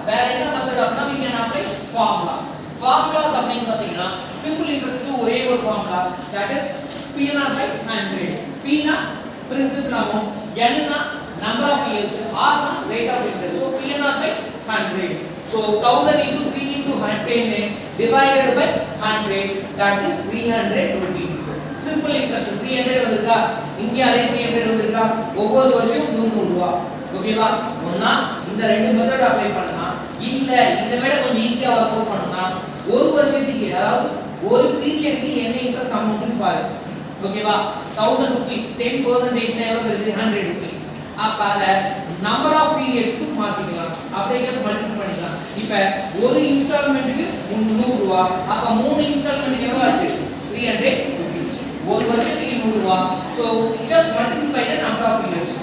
வேற என்ன மெத்தட் அப்படினா we can apply formula. Formulas அப்படினு பாத்தீங்கன்னா simple interest ஒரே ஒரு formula, that is P naught by 100. P னா principal amount, N னா number of years, R னா rate of interest. So P naught by 100. So 1000 into 3 into 10 divided by 100, that is 300 rupees. Simple interest 300 வந்திருக்கா, இங்க அதே 300 வந்திருக்கா, ஒவ்வொரு வருஷம் 100 ரூபாய். ஓகேவா? ஒண்ணா இந்த ரெண்டு மெத்தட் அப்ளை பண்ணலாம், இல்ல இத விட கொஞ்சம் ஈஸியா வர்க் பண்ணலாம். ஒரு வருஷத்துக்கு அதாவது ஒரு பீரியடுக்கு என்ன இன்ட்ரஸ்ட் அமௌண்ட்னு பாரு. ஓகேவா? 1000 rupees 10% எவ்வளவு வருது? 100 rupees. அப்ப அத நம்பர் ஆஃப் பீரியட்ஸ்க்கு மாத்திக்கலாம், அப்படியே ஜஸ்ட் மல்டிப்ளை பண்ணிக்கலாம். இப்போ ஒரு இன்ஸ்டால்மென்ட்க்கு 100 ரூபாய், அப்ப மூணு இன்ஸ்டால்மென்ட்க்கு எவ்வளவு ஆச்சு? 300 rupees. ஒரு வருஷத்துக்கு 100 ரூபாய். So just multiply the number of periods.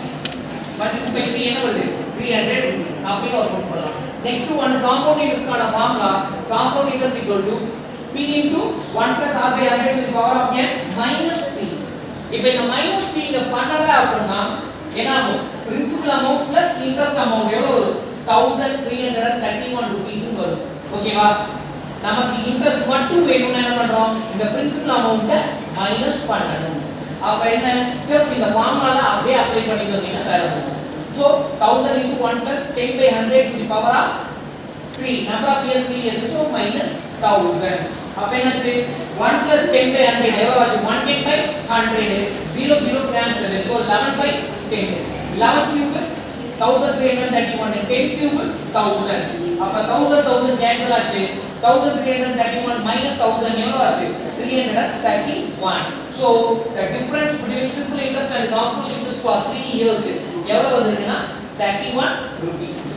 Multiply பண்ணி என்ன வருது? 300 rupees. அப்படியே வர்க் அவுட் பண்ணலாம். நெக்ஸ்ட் ஒன் காம்பவுண்ட் இன்ட்ரெஸ்ட்கான formula, compound interest = p into 1 plus r by 100 to the power of n minus p. இப்போ இந்த மைனஸ் p இங்க பண்ணல அப்படினா என்ன ஆகும்? Principal amount plus interest amount எவ்வளவு வரும்? 1331 rupees ன்னு வரும். ஓகேவா? நமக்கு இன்ட்ரெஸ்ட் மட்டும் வேணும்னா என்ன பண்றோம்? இந்த பிரின்சிபல் அமௌண்ட்ட மைனஸ் பண்ணணும். அப்ப என்ன? ஜஸ்ட் இந்த ஃபார்முலால அப்படியே அப்ளை பண்ணிட்டீங்கன்னா வேற வரும். So 1000 into 1 plus 10 by 100 to the power of 3. Number of years 3 years, so minus 1000. அப்ப என்னாச்சு? 1 plus 10 by 100 எவ்வளவு ஆச்சு? 110 by 100. 0 0 cancel. So 11 by 10. 11 cube 1331. 10 cube 1000. அப்ப 1000 cancel ஆச்சு. 1331 minus 1000 எவ்வளவு ஆச்சு? 331. So the difference between simple interest and compound interest for 3 years எவ்வளவு வந்ததுன்னா 31 rupees.